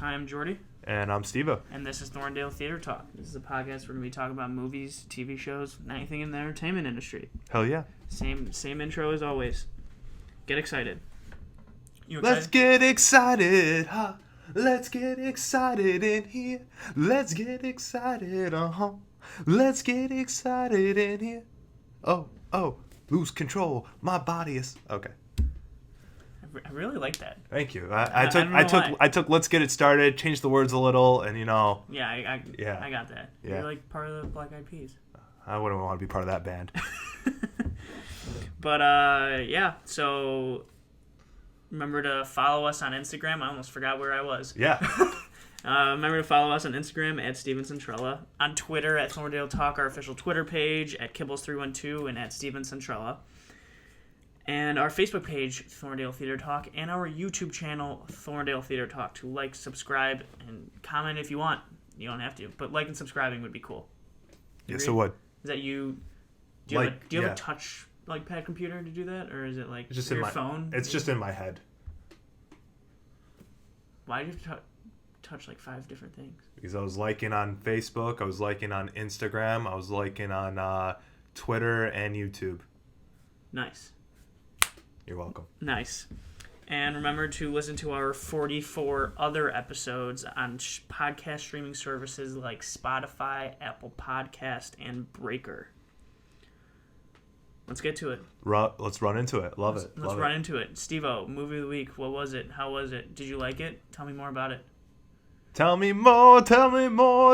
I'm Jordy. And I'm Steve-O. And this is Thorndale Theater Talk. This is a podcast where we're going to be talking about movies, TV shows, and anything in the entertainment industry. Hell yeah. Same intro as always. Get excited. You excited? Let's get excited, huh? Let's get excited in here. Let's get excited, Let's get excited in here. Oh, lose control. My body is... Okay. I really like that. Thank you. I took Let's Get It Started, changed the words a little, and Yeah, I got that. Yeah. You're like part of the Black Eyed Peas. I wouldn't want to be part of that band. But yeah. So remember to follow us on Instagram. I almost forgot where I was. Yeah. Remember to follow us on Instagram at Steven Centrella, on Twitter at Thorndale Talk, our official Twitter page at Kibbles312 and at Steven Centrella. And our Facebook page, Thorndale Theater Talk, and our YouTube channel, Thorndale Theater Talk, to like, subscribe, and comment if you want. You don't have to, but like and subscribing would be cool. Yes, it would. Is that you? Do you have a touch pad computer to do that, or is it like just your phone? It's just in my head. Why do you have to touch like 5 different things? Because I was liking on Facebook, I was liking on Instagram, I was liking on Twitter and YouTube. Nice. You're welcome. Nice. And remember to listen to our 44 other episodes on podcast streaming services like Spotify, Apple Podcast, and Breaker. Let's get to it. Let's run into it. Let's run into it. Steve-O, movie of the week. What was it? How was it? Did you like it? Tell me more about it. Tell me more.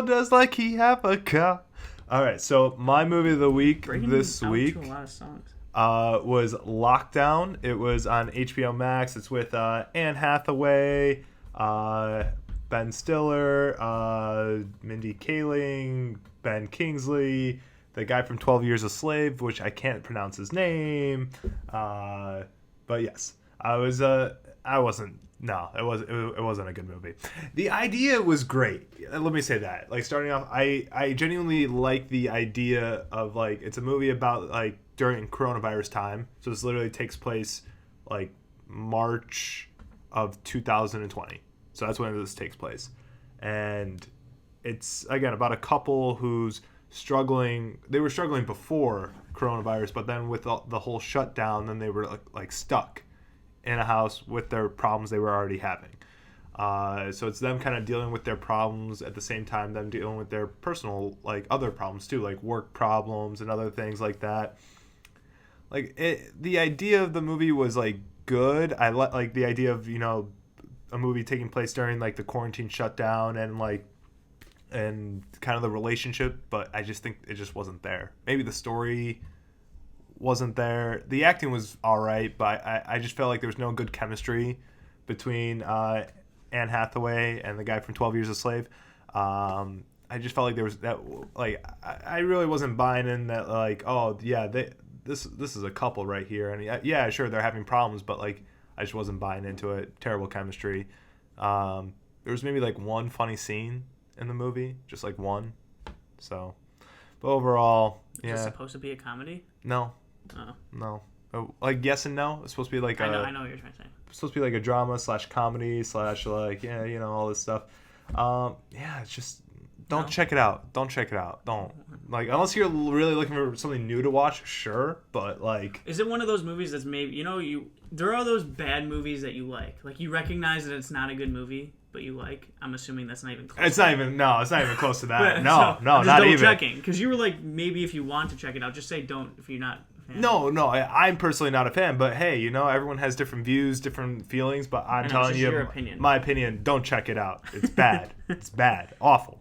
Does like he have a car? All right, so my movie of the week this week to a lot of songs. Was Lockdown. It was on HBO Max. It's with Anne Hathaway, Ben Stiller, Mindy Kaling, Ben Kingsley, the guy from 12 Years a Slave, which I can't pronounce his name. But yes, it wasn't a good movie. The idea was great. Let me say that. Like, starting off, I genuinely like the idea of, like, it's a movie about, like, during coronavirus time. So this literally takes place, like, March of 2020. So that's when this takes place. And it's, again, about a couple who's struggling. They were struggling before coronavirus, but then with the whole shutdown, then they were, like stuck in a house with their problems they were already having. So it's them kind of dealing with their problems at the same time them dealing with their personal, like, other problems too, like work problems and other things like that. Like, the idea of the movie was, like, good. I like the idea of, a movie taking place during, like, the quarantine shutdown and kind of the relationship, but I just think it just wasn't there. Maybe the story wasn't there. The acting was all right, but I just felt like there was no good chemistry between Anne Hathaway and the guy from 12 Years a Slave. I just felt like there was that, like, I really wasn't buying in that, like, oh yeah, this is a couple right here, and yeah, sure, they're having problems, but, like, I just wasn't buying into it. Terrible chemistry. There was maybe, like, one funny scene in the movie, just, like, one. So, but overall, yeah. Is it supposed to be a comedy? No. Oh. No. Like, yes and no. It's supposed to be like I know what you're trying to say. It's supposed to be like a drama / comedy / like, yeah, all this stuff. Yeah, it's just don't check it out. Don't check it out. Don't. Like, unless you're really looking for something new to watch, sure, but, like, is it one of those movies that's maybe, there are those bad movies that you like. Like, you recognize that it's not a good movie, but you like. I'm assuming that's not even close. It's not even close to that. No, I'm just not even. checking, because you were like, maybe if you want to check it out, just say don't if you're not a fan. No, I'm personally not a fan, but hey, everyone has different views, different feelings, but I'm telling you, your opinion. My opinion, don't check it out. It's bad. It's bad. Awful.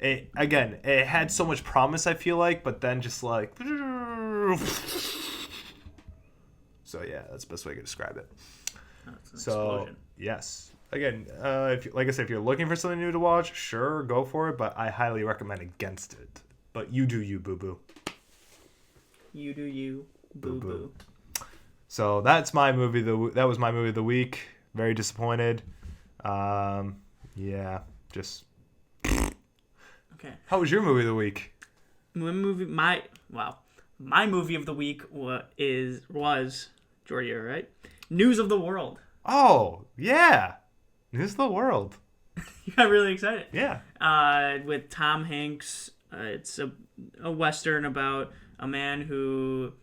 It had so much promise, I feel like, but then just like... So yeah, that's the best way I could describe it. Explosion. Yes. Again, like I said, if you're looking for something new to watch, sure, go for it, but I highly recommend against it. But you do you, boo-boo. You do you, boo-boo. So that's my movie. That was my movie of the week. Very disappointed. Yeah, just... Okay. How was your movie of the week? My movie of the week was Jordy, right? News of the World. Oh, yeah. This is the world. You got really excited. Yeah. With Tom Hanks. It's a Western about a man who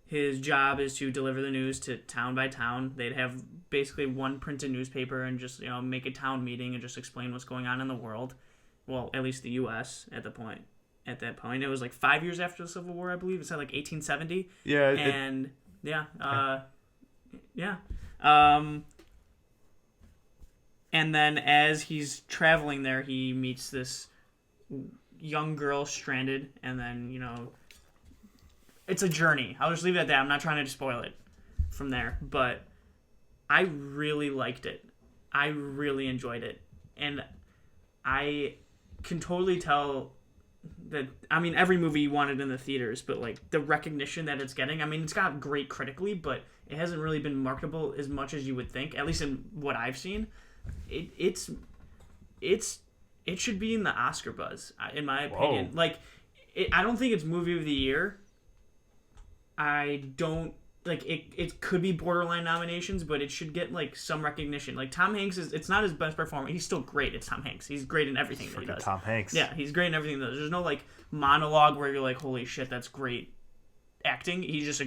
his job is to deliver the news to town by town. They'd have basically one printed newspaper and just, make a town meeting and just explain what's going on in the world. Well, at least the U.S. at that point. It was like 5 years after the Civil War, I believe. It said like 1870. Yeah. Yeah. And then as he's traveling there, he meets this young girl stranded, and then, it's a journey. I'll just leave it at that. I'm not trying to spoil it from there, but I really liked it. I really enjoyed it. And I can totally tell that, every movie you wanted in the theaters, but, like, the recognition that it's getting, it's got great critically, but it hasn't really been marketable as much as you would think, at least in what I've seen. It should be in the Oscar buzz, in my opinion. Whoa. Like, I don't think it's movie of the year. I don't like it. It could be borderline nominations, but it should get like some recognition. Like Tom Hanks it's not his best performance. He's still great. It's Tom Hanks. He's great in everything that he does. Tom Hanks. Yeah, he's great in everything that he does. There's no like monologue where you're like, holy shit, that's great acting. He's just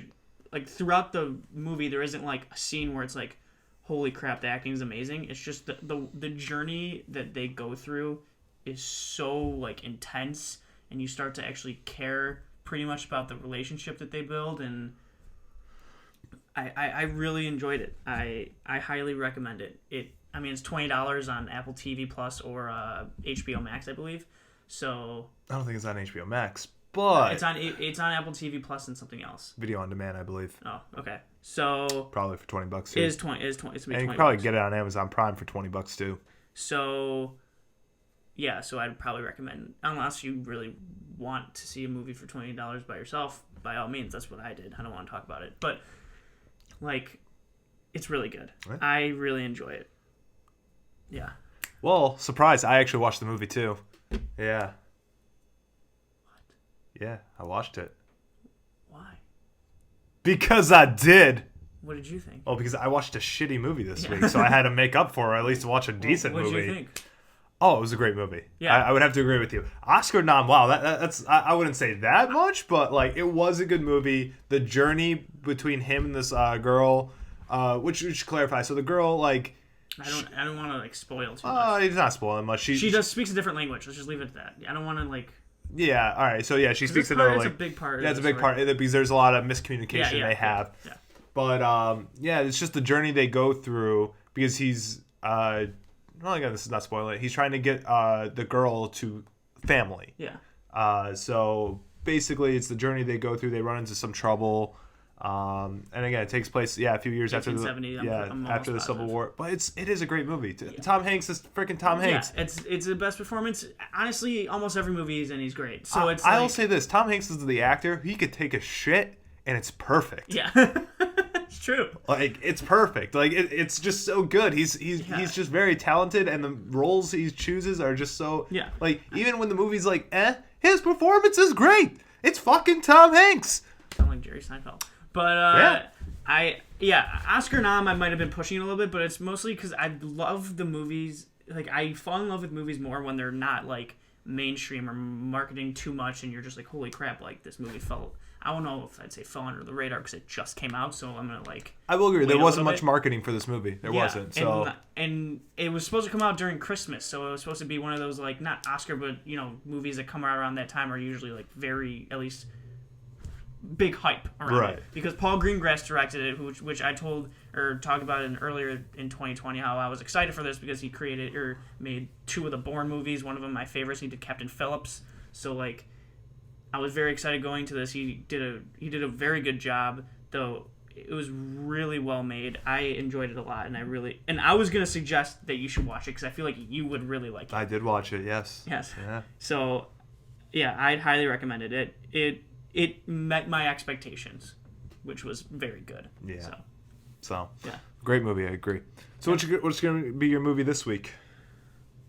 like throughout the movie, there isn't like a scene where it's like, holy crap, the acting is amazing. It's just the journey that they go through is so like intense, and you start to actually care pretty much about the relationship that they build, and I really enjoyed it. I highly recommend it. It's $20 on Apple TV Plus or HBO Max, I believe. So I don't think it's on HBO Max, but it's on Apple TV Plus and something else. Video on demand, I believe. Oh, okay. So probably for $20 too. It is 20. It's gonna be $20. And you can probably get it on Amazon Prime for $20 too. So yeah, so I'd probably recommend, unless you really want to see a movie for $20 by yourself, by all means, that's what I did. I don't want to talk about it, but like, it's really good. Right. I really enjoy it. Yeah. Well, surprise! I actually watched the movie too. Yeah. What? Yeah, I watched it. Why? Because I did. What did you think? Oh, because I watched a shitty movie this week, so I had to make up for it, or at least watch a decent movie. What did you think? Oh, it was a great movie. Yeah. I would have to agree with you. Oscar nom, wow, that's I wouldn't say that much, but like it was a good movie. The journey between him and this girl, which we should clarify. So the girl, like, I don't want to like spoil too much. He's not spoiling much. She speaks a different language. Let's just leave it at that. I don't want to like. Yeah. All right. So yeah, she speaks another like. It's a big part. Yeah, it's a big part because there's a lot of miscommunication they have. Yeah. But yeah, it's just the journey they go through because he's well, again, this is not spoiling it. He's trying to get the girl to family. Yeah. So basically, it's the journey they go through. They run into some trouble, and again, it takes place a few years after the Civil War. But it is a great movie. Yeah. Tom Hanks is freaking Tom Hanks. Yeah, it's the best performance. Honestly, almost every movie he's in, he's great. So I'll say this: Tom Hanks is the actor. He could take a shit, and it's perfect. Yeah. It's true. Like, it's perfect. Like, it's just so good. He's just very talented, and the roles he chooses are just so... Yeah. Like, even when the movie's like, his performance is great. It's fucking Tom Hanks. Sound like Jerry Seinfeld. But, Oscar nom, I might have been pushing it a little bit, but it's mostly because I love the movies. Like, I fall in love with movies more when they're not, like, mainstream or marketing too much, and you're just like, holy crap, like, this movie felt... I don't know if I'd say fell under the radar because it just came out, so I'm going to like... I will agree. There wasn't much marketing for this movie. There wasn't. So and it was supposed to come out during Christmas, so it was supposed to be one of those, like, not Oscar, but, movies that come out around that time are usually, like, very, at least, big hype around it. Because Paul Greengrass directed it, which I talked about earlier in 2020, how I was excited for this because he made 2 of the Bourne movies. One of them my favorites. He did Captain Phillips. So, like... I was very excited going to this. He did a very good job, though it was really well made. I enjoyed it a lot, and I was gonna suggest that you should watch it because I feel like you would really like it. I did watch it. Yes. Yes. Yeah. So, yeah, I'd highly recommend it. It met my expectations, which was very good. Yeah. So yeah, great movie. I agree. So what's gonna be your movie this week?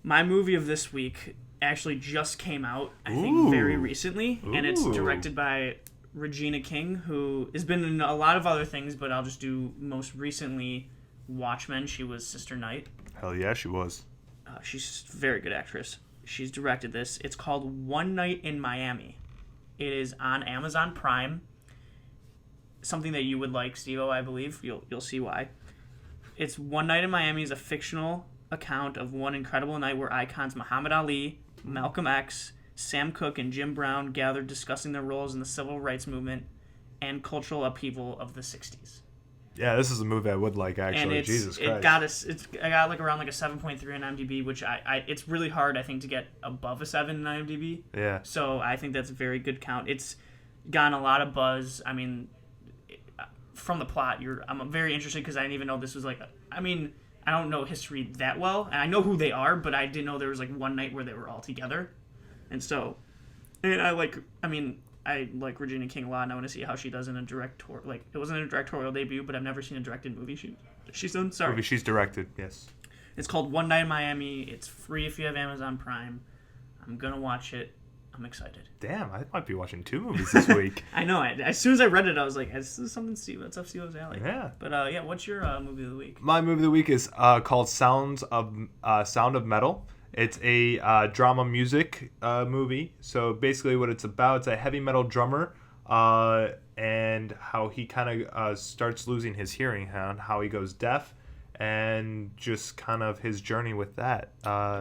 My movie of this week actually just came out, I think, very recently, and it's directed by Regina King, who has been in a lot of other things, but I'll just do most recently Watchmen. She was Sister Knight. Hell yeah, she was. She's a very good actress. She's directed this. It's called One Night in Miami. It is on Amazon Prime. Something that you would like, Steve-O, I believe. You'll see why. It's One Night in Miami is a fictional account of one incredible night where icons Muhammad Ali, Malcolm X, Sam Cooke, and Jim Brown gathered discussing their roles in the civil rights movement and cultural upheaval of the 60s. Yeah, this is a movie I would like, actually. And Jesus Christ. I got like around like a 7.3 on IMDb, which it's really hard, I think, to get above a 7 on IMDb. Yeah. So I think that's a very good count. It's gotten a lot of buzz. I mean, from the plot, I'm very interested because I didn't even know this was like. I mean, I don't know history that well, and I know who they are, but I didn't know there was like one night where they were all together, and so, and I like Regina King a lot, and I want to see how she does in a director. Like, it wasn't a directorial debut, but I've never seen a directed movie she's done. Sorry, movie she's directed. Yes. It's called One Night in Miami. It's free if you have Amazon Prime. I'm gonna watch it. I'm excited. Damn, I might be watching 2 movies this week. I know. As soon as I read it, I was like, "This is something that's up Steve's alley." Yeah. But yeah, what's your movie of the week? My movie of the week is called Sound of Metal. It's a drama music movie. So basically, what it's about, it's a heavy metal drummer, and how he kind of starts losing his hearing, and how he goes deaf, and just kind of his journey with that.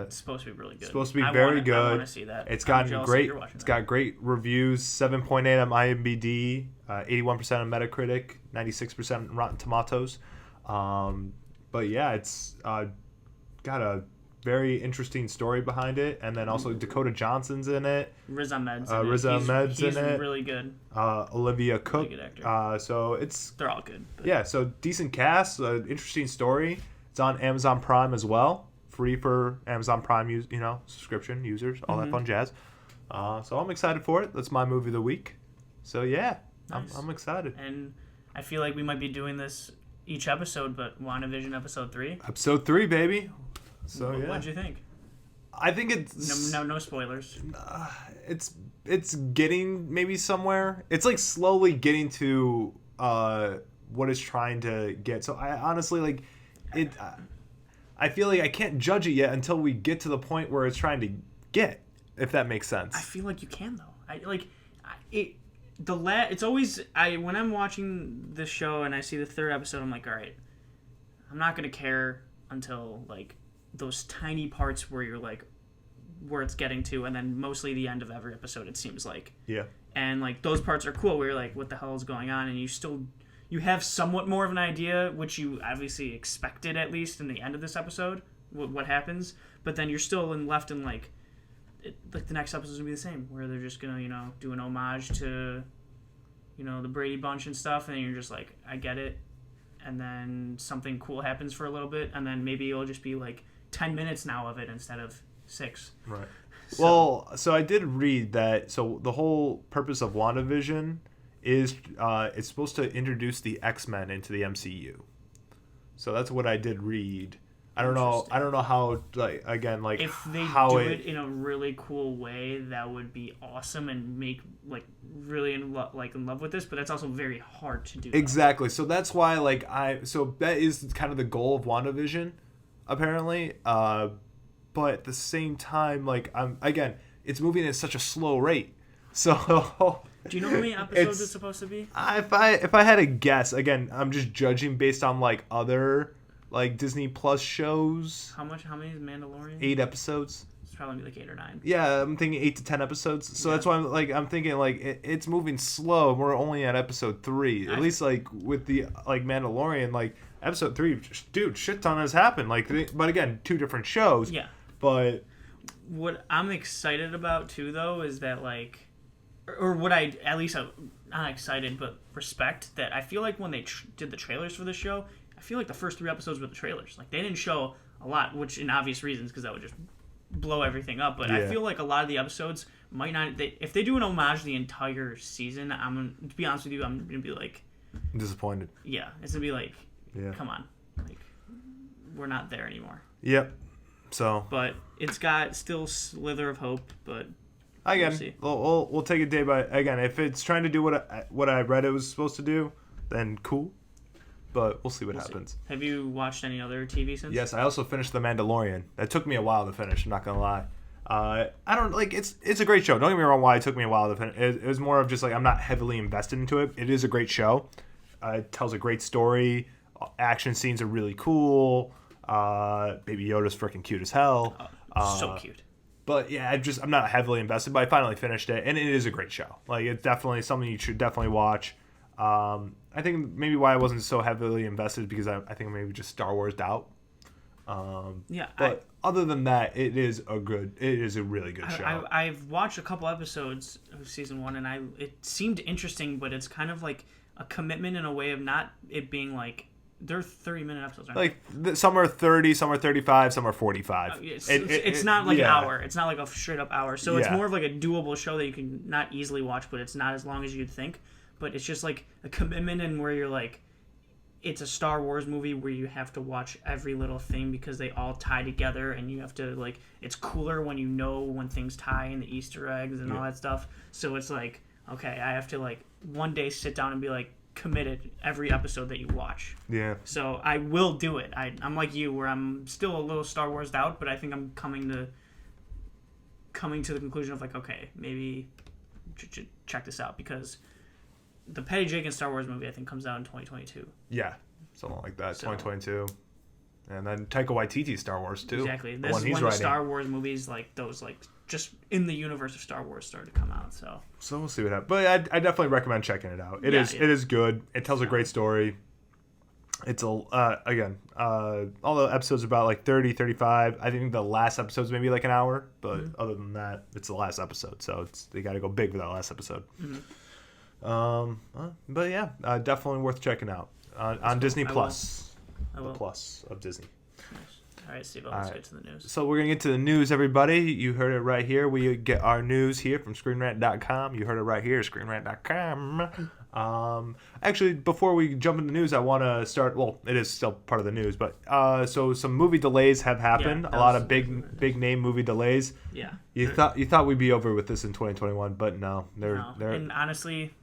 It's supposed to be really good. It's supposed to be very good. I want to see that. It's gotten great. It's got great reviews. 7.8 on IMDb, 81% on Metacritic, 96% on Rotten Tomatoes. But yeah, it's got a very interesting story behind it, and then also Dakota Johnson's in it. Riz Ahmed's in it. He's really good. Olivia Cook. Really good actor. So they're all good. But. Yeah, so decent cast, interesting story. It's on Amazon Prime as well, free for Amazon Prime subscription users, all that fun jazz. So I'm excited for it. That's my movie of the week. So yeah, nice. I'm excited. And I feel like we might be doing this each episode, but WandaVision episode 3. Episode 3, baby. So yeah. What'd you think? I think it's no spoilers. It's getting maybe somewhere. It's like slowly getting to what it's trying to get. So I honestly like it. I feel like I can't judge it yet until we get to the point where it's trying to get. If that makes sense. I feel like you can though. It's always when I'm watching this show and I see the 3rd episode, I'm like, all right, I'm not gonna care until like those tiny parts where you're like where it's getting to, and then mostly the end of every episode, it seems like. Yeah. And like those parts are cool where you're like, what the hell is going on, and you have somewhat more of an idea, which you obviously expected at least in the end of this episode what happens, but then you're still left in like the next episode's gonna be the same, where they're just gonna do an homage to the Brady Bunch and stuff, and you're just like, I get it, and then something cool happens for a little bit, and then maybe it'll just be like 10 minutes now of it instead of 6. Right. So I did read that. So the whole purpose of WandaVision is it's supposed to introduce the X-Men into the MCU. So that's what I did read. I don't know how if they do it in a really cool way, that would be awesome and make like really in love with this. But that's also very hard to do. Exactly. So that's why so that is kind of the goal of WandaVision, apparently. But at the same time, it's moving at such a slow rate. So do you know how many episodes it's supposed to be? If I had to guess, again, I'm just judging based on other Disney Plus shows. How many is Mandalorian? 8 episodes. It's probably like 8 or 9. Yeah, I'm thinking 8 to 10 episodes. So that's why I'm thinking it's moving slow. We're only at episode 3. At least with the Mandalorian, episode 3, dude, shit ton has happened. But again, 2 different shows. Yeah. But what I'm excited about too, though, is that or what I at least not excited but respect that I feel like when they did the trailers for this show, I feel like the first 3 episodes were the trailers. They didn't show a lot, which in obvious reasons, because that would just blow everything up. But I feel like a lot of the episodes might not. If they do an homage the entire season, to be honest with you, I'm gonna be disappointed. Yeah, it's gonna be come on, we're not there anymore. Yep. So. But it's got still slither of hope, but. Again, we'll take it day by again. If it's trying to do what I read it was supposed to do, then cool. but we'll see what happens. Have you watched any other TV since? Yes, I also finished The Mandalorian. That took me a while to finish. I'm not gonna lie. I don't like it's a great show. Don't get me wrong. Why it took me a while to finish? It was more of just like I'm not heavily invested into it. It is a great show. It tells a great story. Action scenes are really cool. Baby Yoda's freaking cute as hell. So cute. But yeah, I'm not heavily invested. But I finally finished it, and it is a great show. Like it's definitely something you should definitely watch. I think maybe why I wasn't so heavily invested because I think maybe just Star Wars'd out. But other than that, it is a really good show. I've watched a couple episodes of season 1, and it seemed interesting, but it's kind of like a commitment in a way of not it being like they're 30-minute episodes, right? Like some are 30, some are 35, some are 45. It's not like an hour. It's not like a straight up hour. So it's more of like a doable show that you can not easily watch, but it's not as long as you'd think. But it's just like a commitment in where you're like, it's a Star Wars movie where you have to watch every little thing because they all tie together, and you have to like. It's cooler when you know when things tie and the Easter eggs and all that stuff. So it's like, okay, I have to like one day sit down and be like committed every episode that you watch. Yeah. So I will do it. I'm like you, where I'm still a little Star Wars'd out, but I think I'm coming to the conclusion of like, okay, maybe check this out because the Patty Jenkins Star Wars movie I think comes out in 2022. Yeah, something like that. 2022, and then Taika Waititi's Star Wars too. Exactly. This is when the Star Wars movies like those like just in the universe of Star Wars started to come out. So we'll see what happens. But I definitely recommend checking it out. It is good. It tells a great story. It's all the episodes are about like 30, 35. I think the last episode's maybe like an hour, but other than that, it's the last episode. So they got to go big for that last episode. Mm-hmm. But yeah, definitely worth checking out on Disney Plus. The Plus of Disney. Nice. All right, Steve, let's get to the news. So we're going to get to the news, everybody. You heard it right here. We get our news here from ScreenRant.com. You heard it right here, ScreenRant.com. Actually, before we jump into the news, I want to start, well, it is still part of the news, but so some movie delays have happened. A lot of big name movie delays. Yeah. You thought we'd be over with this in 2021, but no. They're and honestly,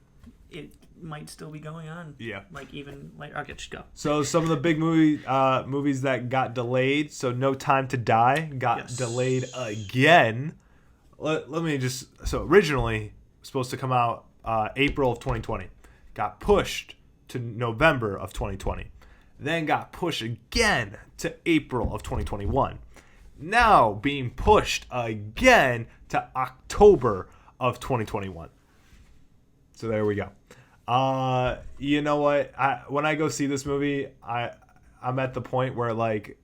it might still be going on. Yeah. Like even later. Okay, just go. So some of the big movies that got delayed. So No Time to Die got delayed again. Let me just. So originally supposed to come out April of 2020, got pushed to November of 2020, then got pushed again to April of 2021. Now being pushed again to October of 2021. So there we go. You know what? When I go see this movie, I'm at the point where like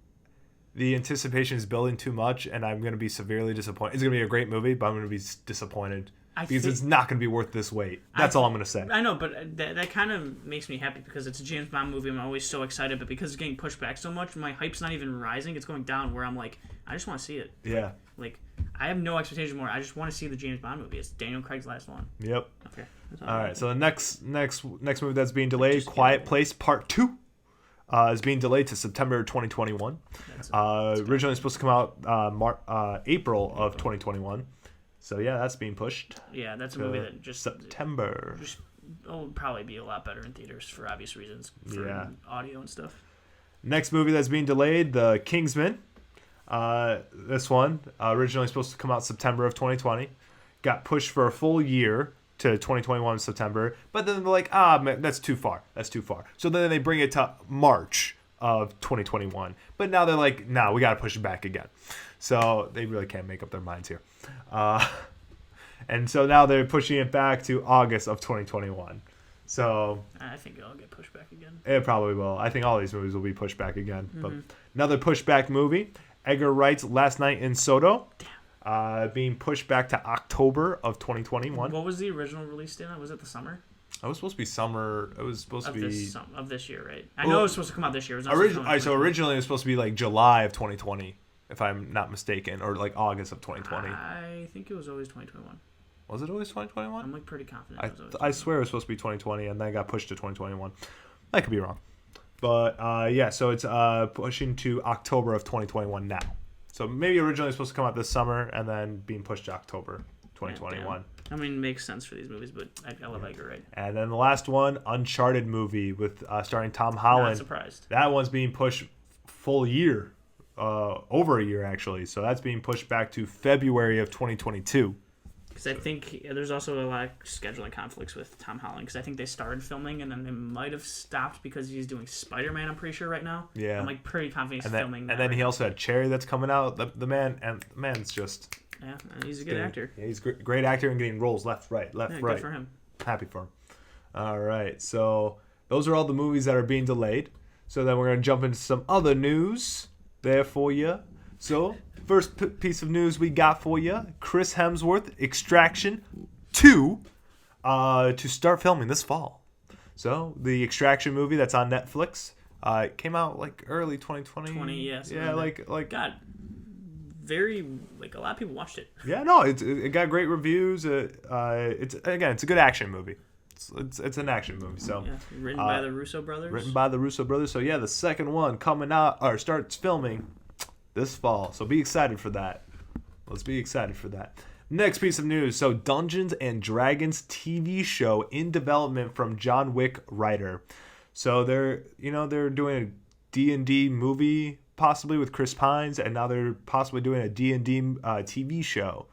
the anticipation is building too much, and I'm going to be severely disappointed. It's going to be a great movie, but I'm going to be disappointed because it's not going to be worth this wait. That's all I'm going to say. I know, but that kind of makes me happy because it's a James Bond movie. I'm always so excited, but because it's getting pushed back so much, my hype's not even rising. It's going down where I'm like, I just want to see it. Yeah. Like, I have no expectation more. I just want to see the James Bond movie. It's Daniel Craig's last one. Yep. Okay. All right. So the next movie that's being delayed, Quiet Place Part 2, is being delayed to September 2021. Originally supposed to come out April of 2021. So yeah, that's being pushed. Yeah, that's a movie that just September. It'll probably be a lot better in theaters for obvious reasons, for audio and stuff. Next movie that's being delayed, The Kingsman. This one originally supposed to come out September of 2020, got pushed for a full year to 2021 September, but then they're like, man, that's too far. So then they bring it to March of 2021, but now they're like, no, we got to push it back again. So they really can't make up their minds here. And so now they're pushing it back to August of 2021. So I think it'll get pushed back again. It probably will. I think all these movies will be pushed back again. Mm-hmm. But another pushback movie, Edgar Wright's Last Night in Soho, being pushed back to October of 2021. What was the original release date? Was it the summer? It was supposed to be summer. It was supposed to be of this year, right? I know it was supposed to come out this year. So originally it was supposed to be like July of 2020, if I'm not mistaken, or like August of 2020. I think it was always 2021. Was it always 2021? I'm like pretty confident. I swear it was supposed to be 2020, and then got pushed to 2021. I could be wrong, but so it's pushing to October of 2021 now. So maybe originally it was supposed to come out this summer, and then being pushed to October 2021. I mean, makes sense for these movies, but I love Edgar Wright. And then the last one, Uncharted movie with starring Tom Not Holland. surprised. That one's being pushed full year, over a year actually. So that's being pushed back to February of 2022. Because I think there's also a lot of scheduling conflicts with Tom Holland. Because I think they started filming and then they might have stopped because he's doing Spider-Man. I'm pretty sure right now. Yeah, I'm like pretty confident he's filming. And then he also had Cherry that's coming out. The man's just. Yeah, he's a good actor. Yeah, he's a great actor and getting roles left, right. Good for him. Happy for him. All right, so those are all the movies that are being delayed. So then we're going to jump into some other news there for you. So first piece of news we got for you, Chris Hemsworth, Extraction 2, to start filming this fall. So the Extraction movie that's on Netflix came out like early 2020. Yes. Yeah, like God. Very a lot of people watched it. Yeah, no, it got great reviews. It's a good action movie. It's an action movie. So written by the Russo brothers. So yeah, the second one coming out or starts filming this fall. So be excited for that. Let's be excited for that. Next piece of news. So Dungeons and Dragons TV show in development from John Wick writer. So they're doing a D&D movie possibly with Chris Pines, and now they're possibly doing a D&D TV show.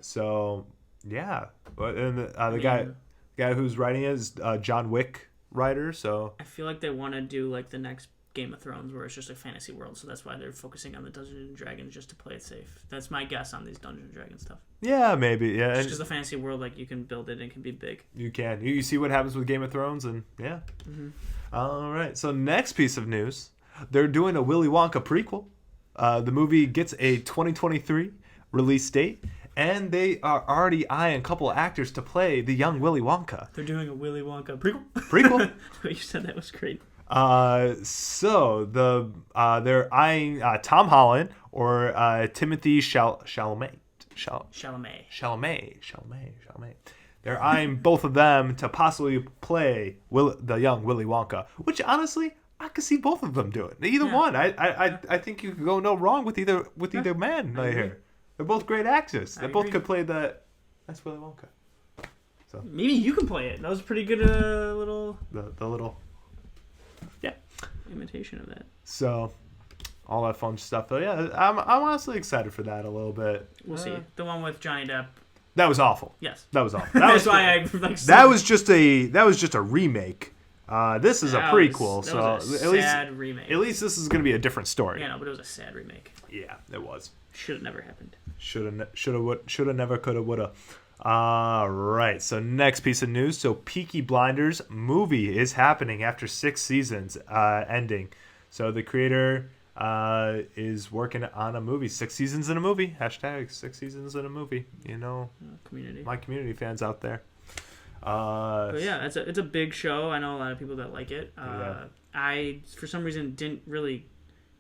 So yeah, and the guy who's writing it is John Wick writer. So I feel like they want to do like the next Game of Thrones, where it's just a fantasy world. So that's why they're focusing on the Dungeons and Dragons, just to play it safe. That's my guess on these Dungeons and Dragons stuff. Yeah, maybe. Yeah, just because the fantasy world, like you can build it and it can be big. You can. You see what happens with Game of Thrones, and yeah. Mm-hmm. All right. So next piece of news. They're doing a Willy Wonka prequel. The movie gets a 2023 release date, and they are already eyeing a couple of actors to play the young Willy Wonka. They're doing a Willy Wonka prequel? Prequel? What you said, that was great. So they're eyeing Tom Holland or Timothy Chalamet. They're eyeing both of them to possibly play the young Willy Wonka, which honestly, I could see both of them doing either one. I think you could go no wrong with either man right here. They're both great actors. They both could play that's Willy Wonka. So maybe you can play it. That was a pretty good little the little imitation of that. So all that fun stuff. Though, yeah, I'm honestly excited for that a little bit. We'll see. The one with Johnny Depp. That was awful. Yes. That was awful. That's why I like. That was just a remake. This is a prequel, sad remake. At least this is going to be a different story. Yeah, no, but it was a sad remake. Yeah, it was. Should have never happened. Shoulda, never, coulda, woulda. All right. So next piece of news. So Peaky Blinders movie is happening after 6 seasons, ending. So the creator is working on a movie. 6 seasons in a movie. Hashtag 6 seasons in a movie. Community. My community fans out there. But yeah, it's a big show. I know a lot of people that like it. I for some reason didn't really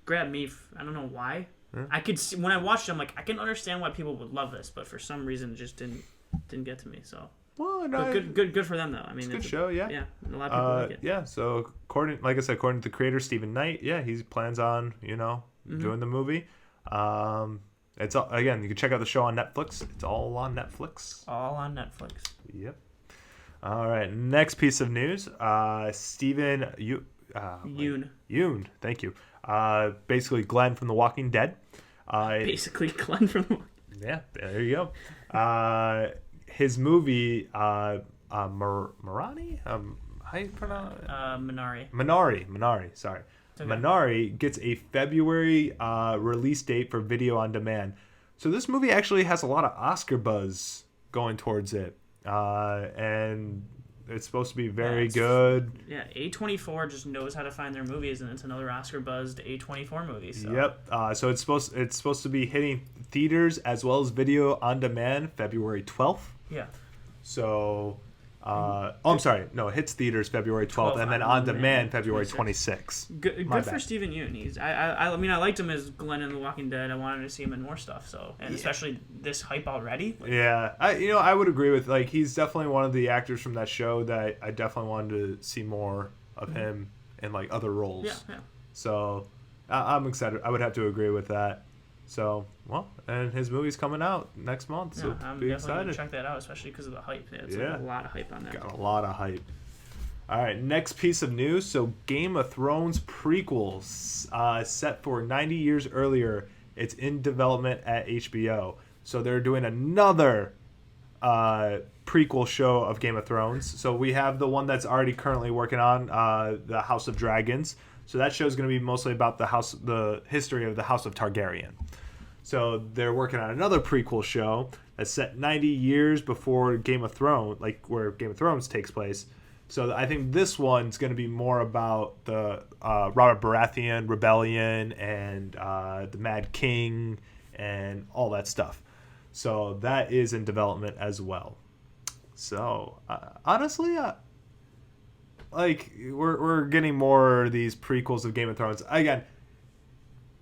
grab me. I don't know why. Yeah. I could see, when I watched it, I'm like, I can understand why people would love this, but for some reason it just didn't get to me. So well, no, but good for them though. I mean, it's a good show. Yeah, a lot of people like it. Yeah, so according to the creator Stephen Knight, he plans on doing the movie. It's again, you can check out the show on Netflix. It's all on Netflix. All on Netflix. Yep. All right. Next piece of news. Stephen Yeun. Thank you. Basically Glenn from The Walking Dead. Basically Glenn from The Walking Dead. Yeah, there you go. His movie, Marani? How do you pronounce it? Minari, sorry. Okay. Minari gets a February release date for video on demand. So this movie actually has a lot of Oscar buzz going towards it. And it's supposed to be very good. Yeah, A24 just knows how to find their movies, and it's another Oscar-buzzed A24 movie. So. Yep. So it's supposed to be hitting theaters as well as video on demand February 12th. Yeah. So, I'm sorry. No, it hits theaters February 12th, and then on demand February 26th. Good for Stephen Yeun. I mean, I liked him as Glenn in The Walking Dead. I wanted to see him in more stuff. So, and especially this hype already. Yeah, I would agree with he's definitely one of the actors from that show that I definitely wanted to see more of him in other roles. Yeah. So, I'm excited. I would have to agree with that. So, well, and his movie's coming out next month, so I'm be definitely excited. gonna check that out, especially because of the hype. It's Yeah. a lot of hype on that. Got a lot of hype. All right, next piece of news. So, Game of Thrones prequels set for 90 years earlier. It's in development at HBO. So they're doing another prequel show of Game of Thrones. So we have the one that's already currently working on, the House of Dragons. So that show is going to be mostly about the history of the House of Targaryen. So they're working on another prequel show that's set 90 years before Game of Thrones, like where Game of Thrones takes place. So I think this one's going to be more about the Robert Baratheon rebellion and the Mad King and all that stuff. So that is in development as well. So honestly, like we're getting more of these prequels of Game of Thrones. Again,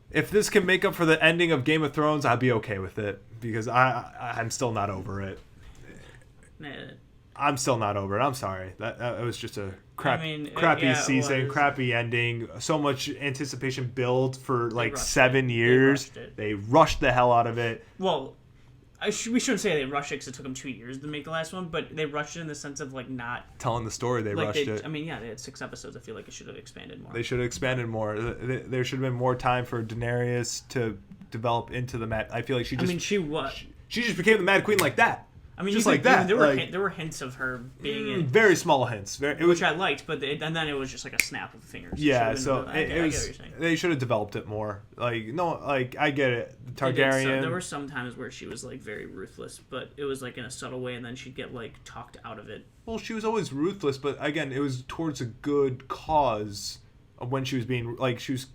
if this can make up for the ending of Game of Thrones, I'd be okay with it because I'm still not over it. I'm still not over it. I'm sorry. That was just a crappy season, crappy ending. So much anticipation built for like 7 years. They rushed the hell out of it. Well, we shouldn't say they rushed it because it took them 2 years to make the last one, but they rushed it in the sense of like not telling the story. They rushed it. I mean, yeah, they had 6 episodes. I feel like it should have expanded more. They should have expanded more. There should have been more time for Daenerys to develop into the Mad. I feel like she just became the Mad Queen like that. I mean, just like that. There were hints of her being in very small hints, which I liked, but and then it was just like a snap of the fingers. Yeah, so I get what you're saying. They should have developed it more. I get it. Targaryen. There were some times where she was like very ruthless, but it was like in a subtle way, and then she'd get like talked out of it. Well, she was always ruthless, but again, it was towards a good cause. When she was being she was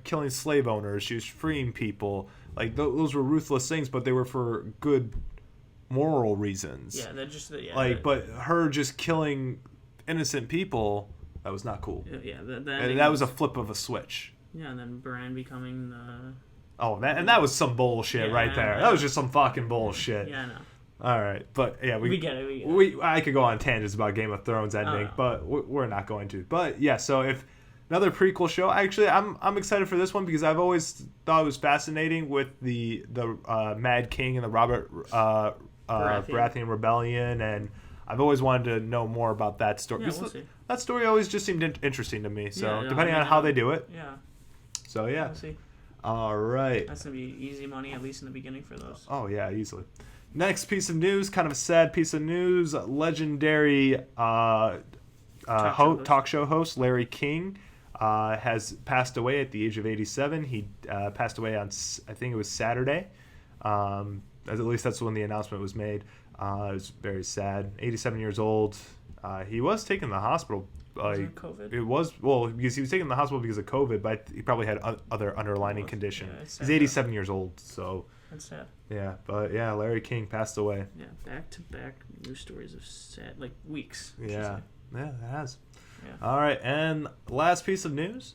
killing slave owners, she was freeing people. Like those were ruthless things, but they were for good moral reasons. Yeah, but her just killing innocent people, that was not cool. Yeah, that was a flip of a switch. Yeah, and then Bran becoming the... Oh, that was some bullshit right there. That was just some fucking bullshit. Yeah, I know. All right, but yeah, we get it. I could go on tangents about Game of Thrones ending, but we're not going to. But yeah, so if another prequel show, actually, I'm excited for this one because I've always thought it was fascinating with the Mad King and the Robert Baratheon rebellion, and I've always wanted to know more about that story. Yeah, we'll see. That story always just seemed interesting to me. So depending on how they do it. Yeah. So yeah. We'll see. All right. That's gonna be easy money, at least in the beginning for those. Oh yeah, easily. Next piece of news, kind of a sad piece of news. Legendary talk show host Larry King has passed away at the age of 87. He passed away on, I think it was Saturday. At least that's when the announcement was made. It was very sad. 87 years old. He was taken to the hospital. Was it COVID? It was, because he was taken to the hospital because of COVID, but he probably had other underlying condition. Yeah, he's 87 years old, so... That's sad. Yeah, but yeah, Larry King passed away. Yeah, back-to-back news stories of sad, like weeks. Yeah, it has. Yeah. All right, and last piece of news.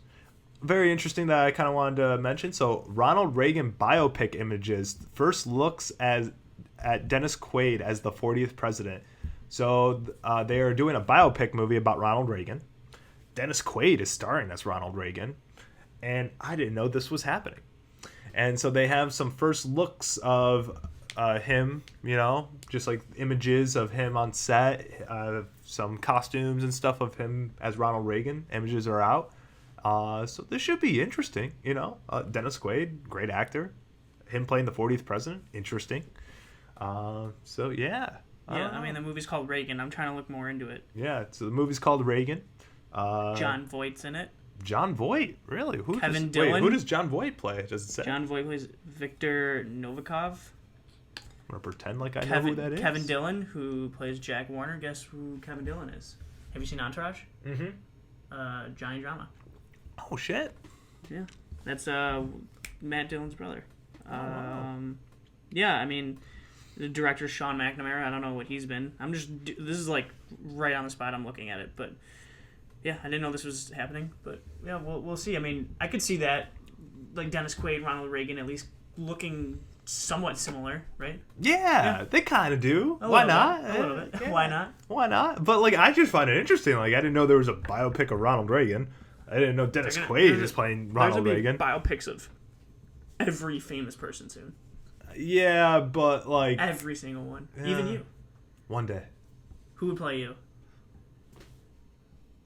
Very interesting that I kind of wanted to mention. So, Ronald Reagan biopic images. First looks at Dennis Quaid as the 40th president. So, they are doing a biopic movie about Ronald Reagan. Dennis Quaid is starring as Ronald Reagan. And I didn't know this was happening. And so they have some first looks of him, just like images of him on set, some costumes and stuff of him as Ronald Reagan. Images are out. So this should be interesting, Dennis Quaid, great actor. Him playing the 40th president, interesting. So, yeah. Yeah, I mean, the movie's called Reagan. I'm trying to look more into it. Yeah, so the movie's called Reagan. John Voight's in it. John Voight? Really? Kevin Dillon. Who does John Voight play? Does it say? John Voight plays Victor Novikov. I'm going to pretend like I know who that is. Kevin Dillon, who plays Jack Warner. Guess who Kevin Dillon is? Have you seen Entourage? Mm-hmm. Johnny Drama. Oh, shit. Yeah. That's Matt Dillon's brother. Wow. Yeah, I mean, the director Sean McNamara, I don't know what he's been. This is like right on the spot I'm looking at it, but yeah, I didn't know this was happening, but yeah, we'll see. I mean, I could see that, like Dennis Quaid, Ronald Reagan, at least looking somewhat similar, right? Yeah. They kind of do. Why not? A little bit. Yeah. Why not? Why not? But I just find it interesting. I didn't know there was a biopic of Ronald Reagan. I didn't know Dennis Quaid is playing Ronald Reagan. Biopics of every famous person soon. Yeah, but like Every single one. Yeah. Even you. One day. Who would play you?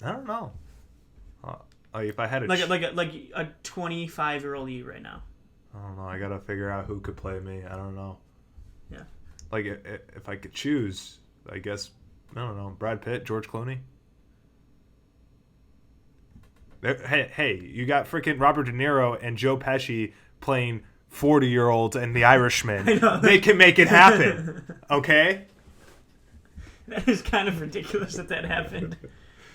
I don't know. Like if I had Like a 25-year-old you right now. I don't know. I gotta figure out who could play me. I don't know. Yeah. Like if I could choose, I guess I don't know. Brad Pitt, George Clooney. Hey, you got freaking Robert De Niro and Joe Pesci playing 40-year-olds and The Irishman. I know. They can make it happen. Okay? That is kind of ridiculous that happened.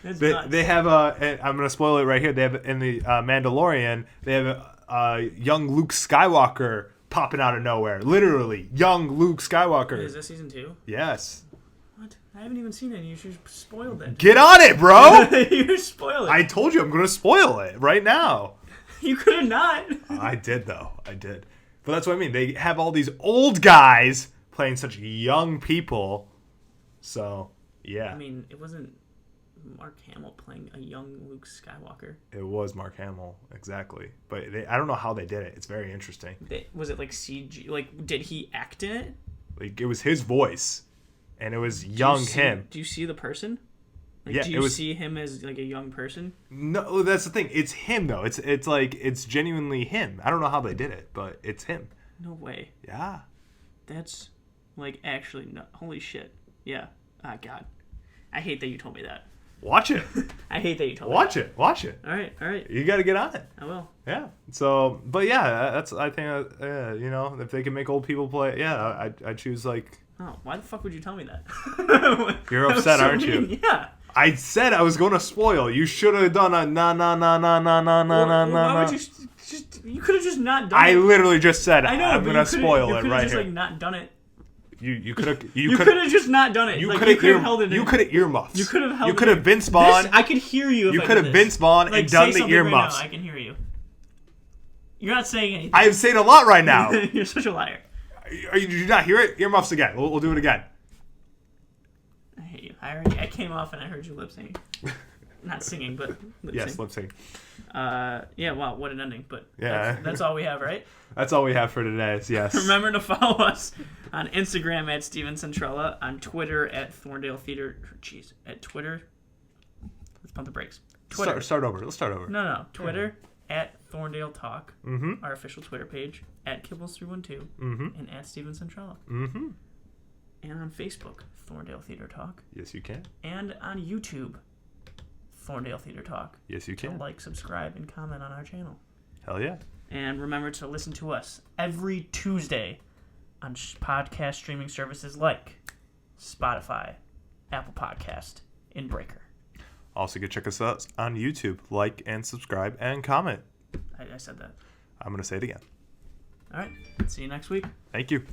It's They have and I'm gonna spoil it right here. They have in the Mandalorian. They have a young Luke Skywalker popping out of nowhere. Literally, young Luke Skywalker. Is this season 2? Yes. What? I haven't even seen it. You should spoil it. Get on it, bro. You spoiled it. I told you I'm gonna spoil it right now. You could have not. I did though. I did. But that's what I mean. They have all these old guys playing such young people. So yeah. I mean, it wasn't Mark Hamill playing a young Luke Skywalker. It was Mark Hamill, exactly. But I don't know how they did it. It's very interesting. Was it like CG? Like, did he act in it? Like, it was his voice, and it was young him. Do you see the person? Like, Yeah, do you see him as like a young person? No, that's the thing. It's him though. It's like it's genuinely him. I don't know how they did it, but it's him. No way. Yeah. That's like actually no. Holy shit. Yeah. Ah, God. I hate that you told me that. Watch it. I hate that you told me. Watch it. Watch it. All right. You got to get on it. I will. Yeah. So, but yeah, that's I think you know, if they can make old people play, yeah, I choose like. Oh, why the fuck would you tell me that? You're upset, aren't mean. you? Yeah. I said I was going to spoil. You should have done a na. Why would you just? You could have just not done it. I literally just said I know, I'm going to spoil it right just, here. Like, not done it. You could have. You could have just not done it. You like, could have held it in. You could have earmuffs. You could have held. You could have Vince Vaughn. I could hear you. If You I could did have this. Vince Vaughn Like, and done say the earmuffs. Right now. I can hear you. You're not saying anything. I am saying a lot right now. You're such a liar. Did you not hear it? Earmuffs again. We'll do it again. I hate you. I came off and I heard you lip singing. Not singing, but lip Yes, sing. lip sync. Yeah, wow, what an ending. But Yeah. that's all we have, right? That's all we have for today. Yes. Remember to follow us on Instagram at Steven Centrella, on Twitter at Thorndale Theater. Jeez, at Twitter. Let's pump the brakes. Twitter. Start over. Let's start over. No. Twitter at Thorndale Talk. Mm-hmm. Our official Twitter page at Kibbles312. Mm-hmm. And at Steven Centrella. Mm-hmm. And on Facebook, Thorndale Theater Talk. Yes, you can. And on YouTube, Thorndale Theater Talk. Yes, you So can. like, subscribe, and comment on our channel. Hell yeah. And remember to listen to us every Tuesday on podcast streaming services like Spotify, Apple Podcast, and Breaker. Also, go check us out on YouTube. Like and subscribe and comment. I said that. I'm going to say it again. All right. See you next week. Thank you.